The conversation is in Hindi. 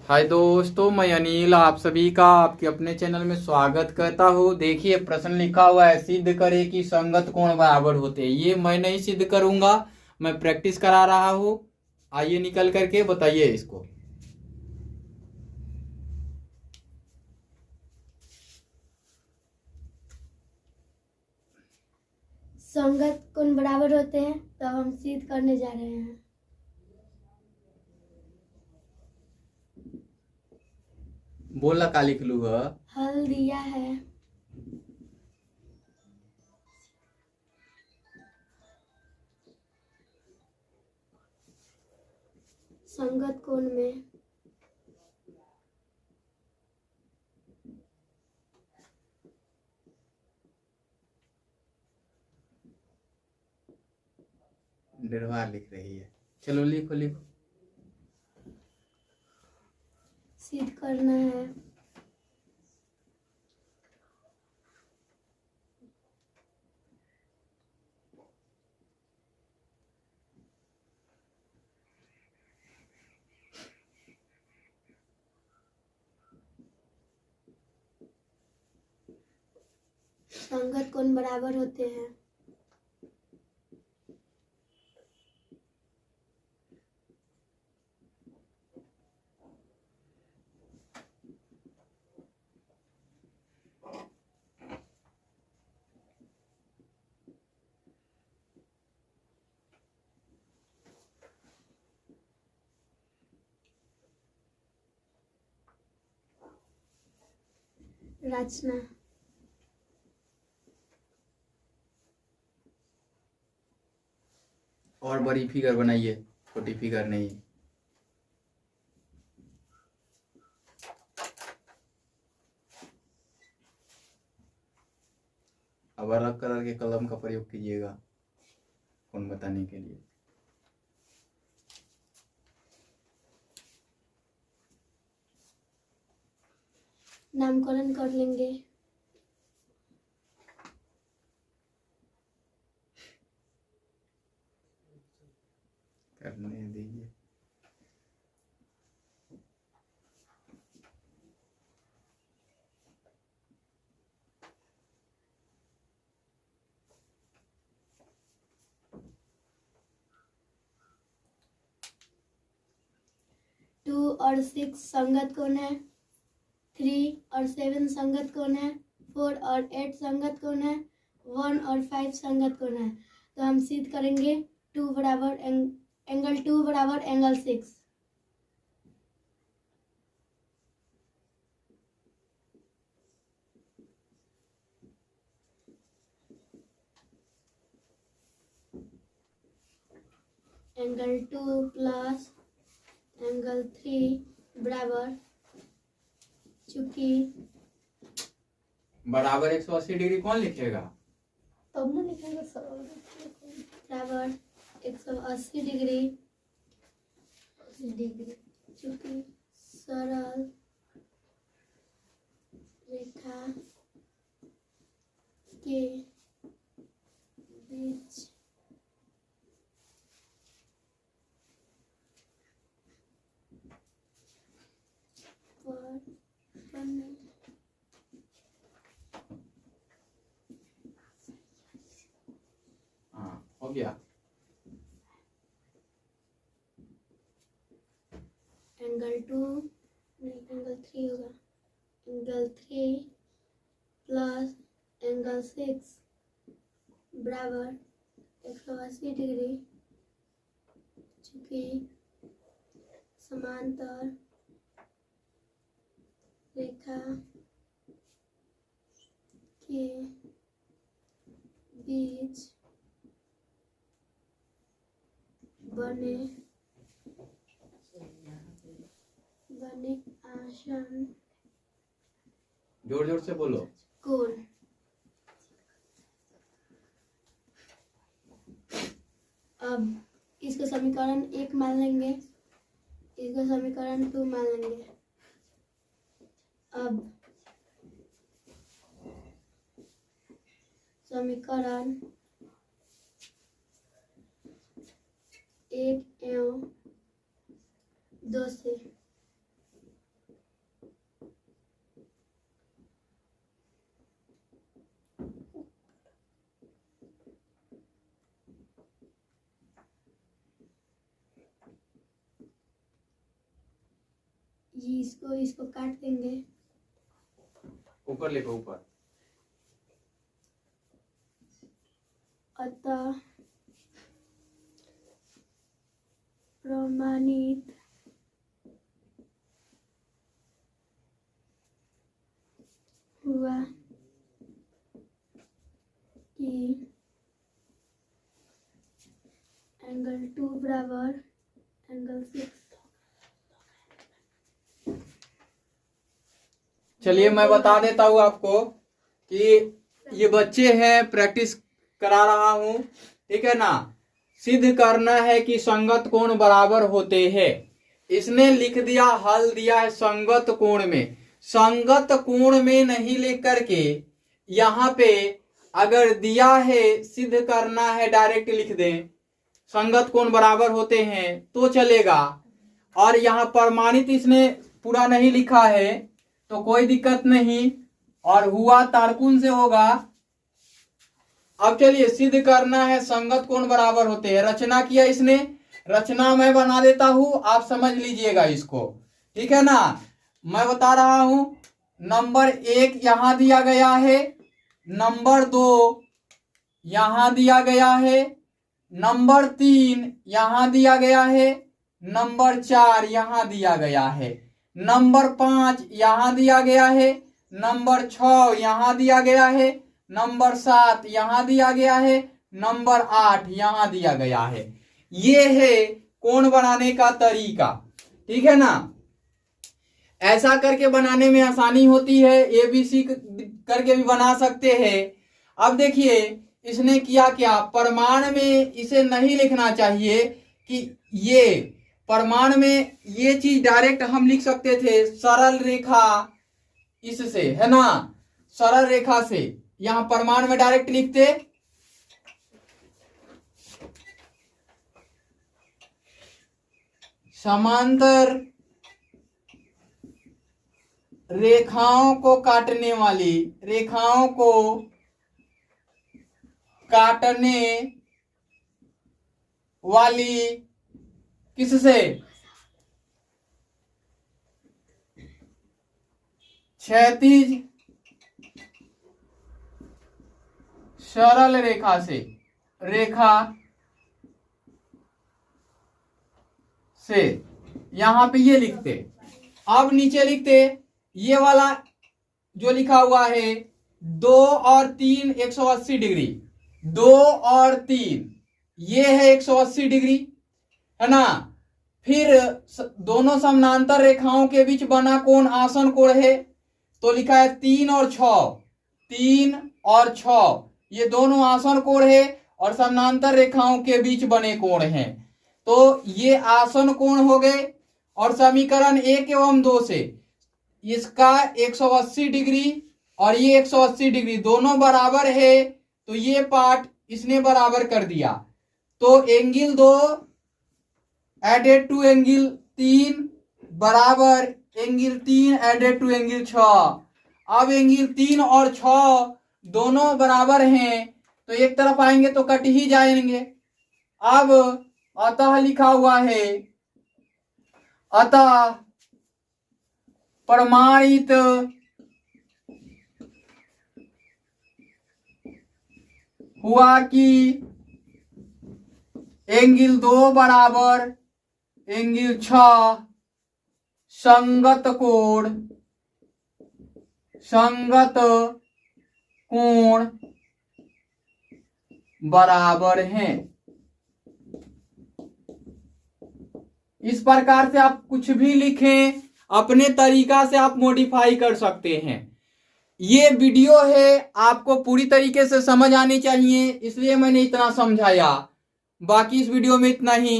हाय दोस्तों, मैं अनिल आप सभी का आपके अपने चैनल में स्वागत करता हूँ। देखिए प्रश्न लिखा हुआ है, सिद्ध करे कि संगत कोण बराबर होते हैं। ये मैं नहीं सिद्ध करूंगा, मैं प्रैक्टिस करा रहा हूँ। आइए निकल करके बताइए इसको। संगत कोण बराबर होते हैं तो हम सिद्ध करने जा रहे हैं। बोला का लिख लूँगा। हल दिया है। संगत कोण में निर्वाह लिख रही है। चलो लिखो लिखो। सिद्ध करना है। संगत कोण बराबर होते हैं। रचना। और बड़ी फिगर बनाइए, छोटी फिगर नहीं। अब अलग कलर के कलम का प्रयोग कीजिएगा कोण बताने के लिए। नामकरण कर लेंगे। करने दीजिए। टू और 6 संगत कोण है। 3 और 7 संगत कोण है। 4 और 8 संगत कोण है। 1 और 5 संगत कोण है। तो हम सिद्ध करेंगे एंगल 2 बराबर एंगल 6। एंगल 2 प्लस एंगल 3 बराबर, चूंकि बराबर 180 डिग्री कौन लिखेगा? तब ना लिखेंगे बराबर 180 डिग्री चूंकि सरल रेखा के बीच पर बने हो गया। एंगल 2 नहीं एंगल 3 होगा। एंगल 3 प्लस एंगल 6 बराबर 180 डिग्री चूंकि समांतर रेखा के बीच बने आसन जोर जोर से बोलो। कोण। अब इसका समीकरण 1 मान लेंगे, इसका समीकरण 2 मान लेंगे। अब समीकरण 1 एवं 2 से जी इसको काट देंगे। ऊपर लिखो ऊपर। अतः प्रमाणित हुआ कि एंगल 2 बराबर एंगल 6। चलिए मैं बता देता हूँ आपको कि ये बच्चे हैं, प्रैक्टिस करा रहा हूँ, ठीक है ना। सिद्ध करना है कि संगत कोण बराबर होते हैं। इसने लिख दिया, हल दिया है संगत कोण में। संगत कोण में नहीं लिख करके यहाँ पे अगर दिया है सिद्ध करना है डायरेक्ट लिख दें संगत कोण बराबर होते हैं तो चलेगा। और यहाँ प्रमाणित इसने पूरा नहीं लिखा है तो कोई दिक्कत नहीं, और हुआ तारकुन से होगा। अब चलिए सिद्ध करना है संगत कोण बराबर होते हैं। रचना किया इसने, रचना मैं बना देता हूं, आप समझ लीजिएगा इसको, ठीक है ना। मैं बता रहा हूं, नंबर 1 यहां दिया गया है, नंबर 2 यहां दिया गया है, नंबर 3 यहां दिया गया है, नंबर 4 यहां दिया गया है, नंबर 5 यहां दिया गया है, नंबर 6 यहां दिया गया है, नंबर 7 यहां दिया गया है, नंबर 8 यहां दिया गया है। ये है कोण बनाने का तरीका, ठीक है ना। ऐसा करके बनाने में आसानी होती है, ABC करके भी बना सकते हैं। अब देखिए इसने किया क्या, प्रमाण में इसे नहीं लिखना चाहिए कि ये प्रमाण में ये चीज डायरेक्ट हम लिख सकते थे सरल रेखा इससे, है ना, सरल रेखा से। यहां प्रमाण में डायरेक्ट लिखते समांतर रेखाओं को काटने वाली, रेखाओं को काटने वाली किससे, क्षैतिज सरल रेखा से, रेखा से। यहां पे ये लिखते, अब नीचे लिखते ये वाला जो लिखा हुआ है 2 और 3 180 डिग्री, 2 और 3 ये है 180 डिग्री, है ना। फिर दोनों समानांतर रेखाओं के बीच बना कोण आसन कोण है, तो लिखा है 3 और 6, 3 और 6 ये दोनों आसन कोण है और समानांतर रेखाओं के बीच बने कोण हैं, तो ये आसन कोण हो गए। और समीकरण 1 एवं 2 से इसका 180 डिग्री और ये 180 डिग्री दोनों बराबर है, तो ये पार्ट इसने बराबर कर दिया। तो एंगल 2 एडेड टू एंगल 3 बराबर एंगल 3 एडेड टू एंगल 6। अब एंगल 3 और 6 दोनों बराबर हैं तो एक तरफ आएंगे तो कट ही जाएंगे। अब अतः लिखा हुआ है, अतः प्रमाणित हुआ कि एंगल 2 बराबर एंगल 6 संगत कोण बराबर हैं। इस प्रकार से आप कुछ भी लिखें, अपने तरीका से आप मॉडिफाई कर सकते हैं। ये वीडियो है, आपको पूरी तरीके से समझ आनी चाहिए, इसलिए मैंने इतना समझाया। बाकी इस वीडियो में इतना ही।